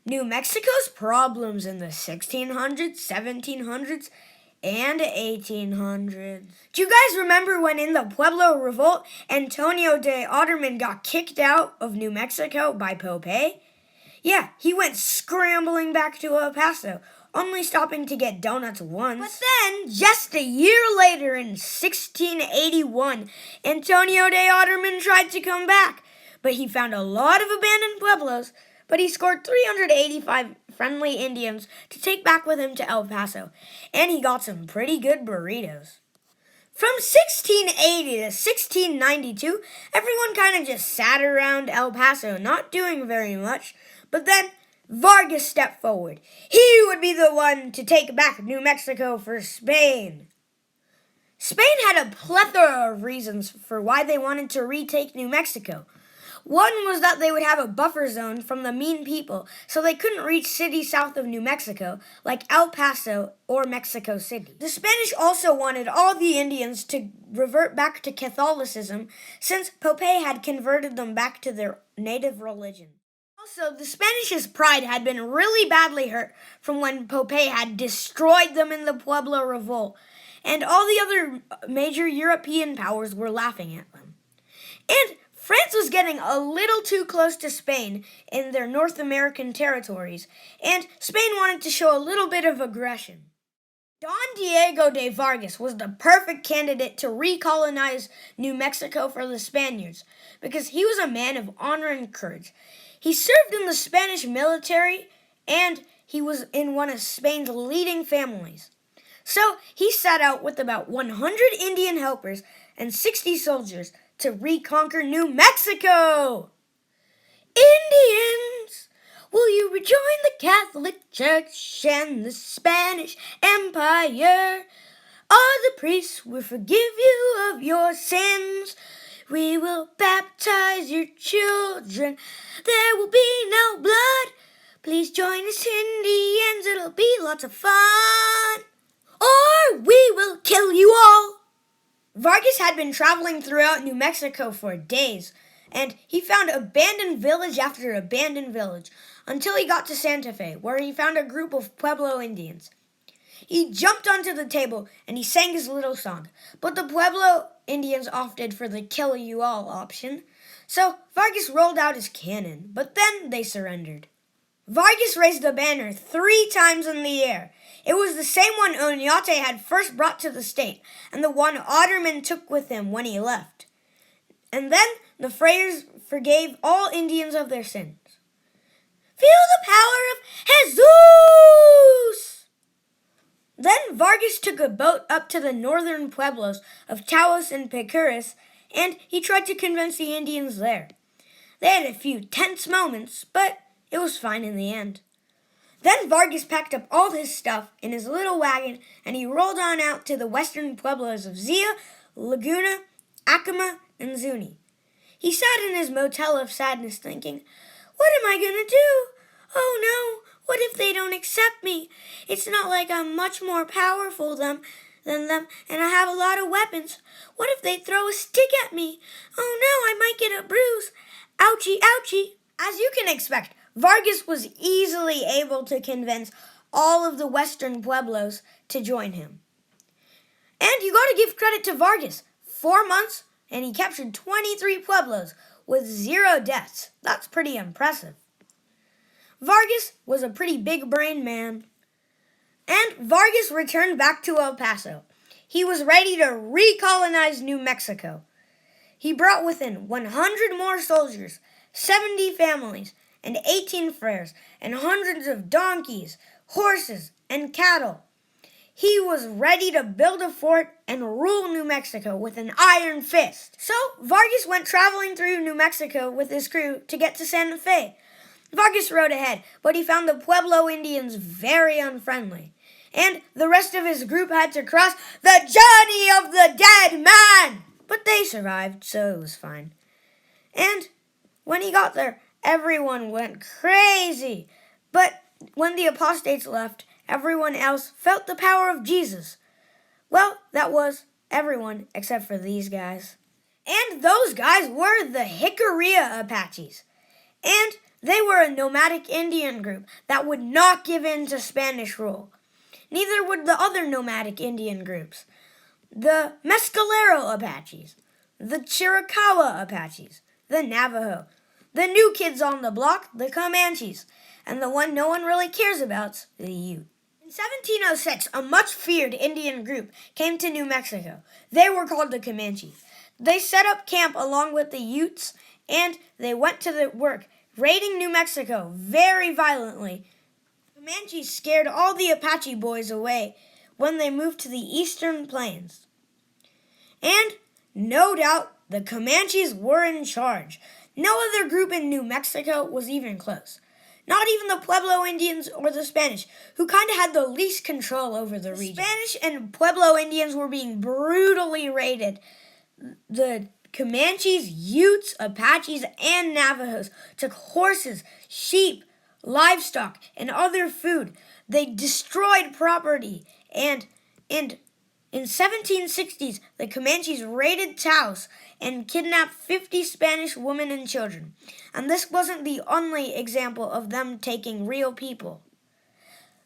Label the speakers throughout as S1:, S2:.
S1: New Mexico's problems in the 1600s, 1700s, and 1800s. Do you guys remember when in the Pueblo Revolt, Antonio de Otterman got kicked out of New Mexico by Pope? Yeah, he went scrambling back to El Paso, only stopping to get donuts once. But then, just a year later in 1681, Antonio de Otterman tried to come back, but he found a lot of abandoned pueblos, but he scored 385 friendly Indians to take back with him to El Paso, and he got some pretty good burritos. From 1680 to 1692, everyone kind of just sat around El Paso, not doing very much, but then Vargas stepped forward. He would be the one to take back New Mexico for Spain. Spain had a plethora of reasons for why they wanted to retake New Mexico. One was that they would have a buffer zone from the mean people, so they couldn't reach cities south of New Mexico, like El Paso or Mexico City. The Spanish also wanted all the Indians to revert back to Catholicism, since Pope had converted them back to their native religion. Also, the Spanish's pride had been really badly hurt from when Pope had destroyed them in the Pueblo Revolt, and all the other major European powers were laughing at them. And France was getting a little too close to Spain in their North American territories, and Spain wanted to show a little bit of aggression. Don Diego de Vargas was the perfect candidate to recolonize New Mexico for the Spaniards, because he was a man of honor and courage. He served in the Spanish military, and he was in one of Spain's leading families. So he set out with about 100 Indian helpers and 60 soldiers to reconquer New Mexico. Indians, will you rejoin the Catholic Church and the Spanish Empire? All the priests will forgive you of your sins. We will baptize your children. There will be no blood. Please join us, Indians. It'll be lots of fun. Or we will kill you all. Vargas had been traveling throughout New Mexico for days, and he found abandoned village after abandoned village until he got to Santa Fe, where he found a group of Pueblo Indians. He jumped onto the table and he sang his little song, but the Pueblo Indians opted for the kill you all option, so Vargas rolled out his cannon, but then they surrendered. Vargas raised the banner 3 times in the air. It was the same one Oñate had first brought to the state, and the one Otterman took with him when he left. And then the friars forgave all Indians of their sins. Feel the power of Jesus! Then Vargas took a boat up to the northern pueblos of Taos and Picuras, and he tried to convince the Indians there. They had a few tense moments, but it was fine in the end. Then Vargas packed up all his stuff in his little wagon, and he rolled on out to the western pueblos of Zia, Laguna, Acoma, and Zuni. He sat in his motel of sadness thinking, what am I going to do? Oh no, what if they don't accept me? It's not like I'm much more powerful than them, and I have a lot of weapons. What if they throw a stick at me? Oh no, I might get a bruise. Ouchie, ouchie. As you can expect, Vargas was easily able to convince all of the western pueblos to join him. And you got to give credit to Vargas. 4 months, and he captured 23 pueblos with 0 deaths. That's pretty impressive. Vargas was a pretty big-brained man. And Vargas returned back to El Paso. He was ready to recolonize New Mexico. He brought with him 100 more soldiers, 70 families, and 18 friars, and hundreds of donkeys, horses, and cattle. He was ready to build a fort and rule New Mexico with an iron fist. So Vargas went traveling through New Mexico with his crew to get to Santa Fe. Vargas rode ahead, but he found the Pueblo Indians very unfriendly, and the rest of his group had to cross the journey of the dead man. But they survived, so it was fine. And when he got there, everyone went crazy. But when the apostates left, everyone else felt the power of Jesus. Well, that was everyone except for these guys. And those guys were the Jicarilla Apaches. And They were a nomadic Indian group that would not give in to Spanish rule. Neither would the other nomadic Indian groups, the Mescalero Apaches, the Chiricahua Apaches, the Navajo, the new kids on the block, the Comanches, and the one no one really cares about, the Ute. In 1706, a much-feared Indian group came to New Mexico. They were called the Comanches. They set up camp along with the Utes, and they went to the work, raiding New Mexico very violently. The Comanches scared all the Apache boys away when they moved to the eastern plains. And, no doubt, the Comanches were in charge. No other group in New Mexico was even close. Not even the Pueblo Indians or the Spanish, who kind of had the least control over the region. Spanish and Pueblo Indians were being brutally raided. The Comanches, Utes, Apaches, and Navajos took horses, sheep, livestock, and other food. They destroyed property, and in 1760s, the Comanches raided Taos and kidnapped 50 Spanish women and children. And this wasn't the only example of them taking real people.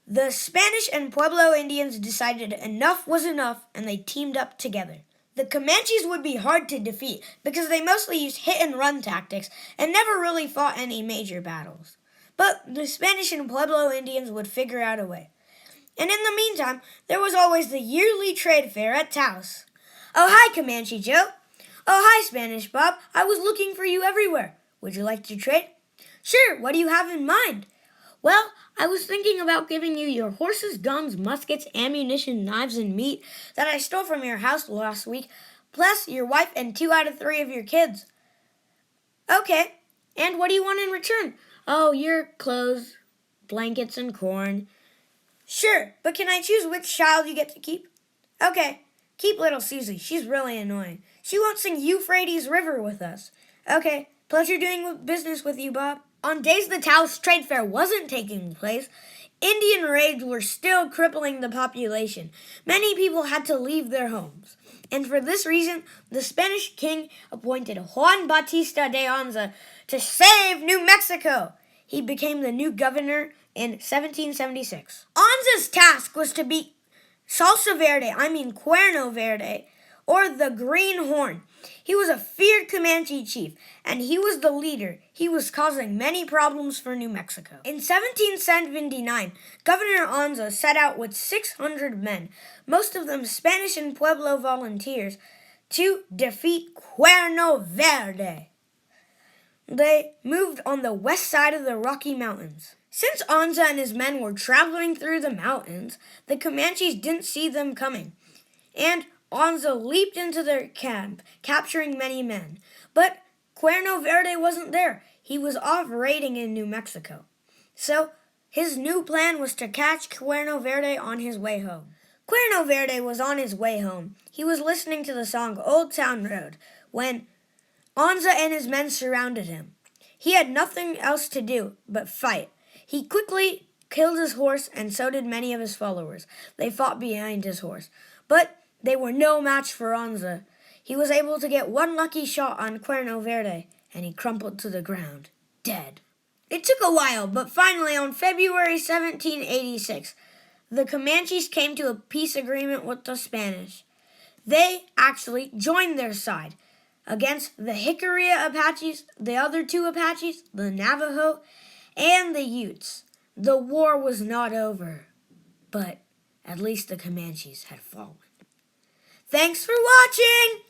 S1: The Spanish and Pueblo Indians decided enough was enough, and they teamed up together. The Comanches would be hard to defeat because they mostly used hit-and-run tactics and never really fought any major battles. But the Spanish and Pueblo Indians would figure out a way. And in the meantime, there was always the yearly trade fair at Taos. "Oh, hi, Comanche Joe." "Oh, hi, Spanish Bob. I was looking for you everywhere. Would you like to trade?" "Sure. What do you have in mind?" "Well, I was thinking about giving you your horses, guns, muskets, ammunition, knives, and meat that I stole from your house last week, plus your wife and 2 out of 3 of your kids." "Okay. And what do you want in return?" "Oh, your clothes, blankets, and corn." "Sure, but can I choose which child you get to keep?" "Okay, keep little Susie. She's really annoying. She won't sing Euphrates River with us." "Okay, pleasure doing business with you, Bob." On days the Taos Trade Fair wasn't taking place, Indian raids were still crippling the population. Many people had to leave their homes. And for this reason, the Spanish king appointed Juan Bautista de Anza to save New Mexico. He became the new governor in 1776. Anza's task was to beat Cuerno Verde, or the Green Horn. He was a feared Comanche chief, and he was the leader. He was causing many problems for New Mexico. In 1779, Governor Anza set out with 600 men, most of them Spanish and Pueblo volunteers, to defeat Cuerno Verde. They moved on the west side of the Rocky Mountains. Since Anza and his men were traveling through the mountains, the Comanches didn't see them coming, and Anza leaped into their camp, capturing many men. But Cuerno Verde wasn't there. He was off raiding in New Mexico. So his new plan was to catch Cuerno Verde on his way home. Cuerno Verde was on his way home. He was listening to the song Old Town Road when Anza and his men surrounded him. He had nothing else to do but fight. He quickly killed his horse, and so did many of his followers. They fought behind his horse, but they were no match for Anza. He was able to get one lucky shot on Cuerno Verde, and he crumpled to the ground, dead. It took a while, but finally on February 1786, the Comanches came to a peace agreement with the Spanish. They actually joined their side against the Jicarilla Apaches, the other 2 Apaches, the Navajo, and the Utes. The war was not over, but at least the Comanches had fallen. Thanks for watching!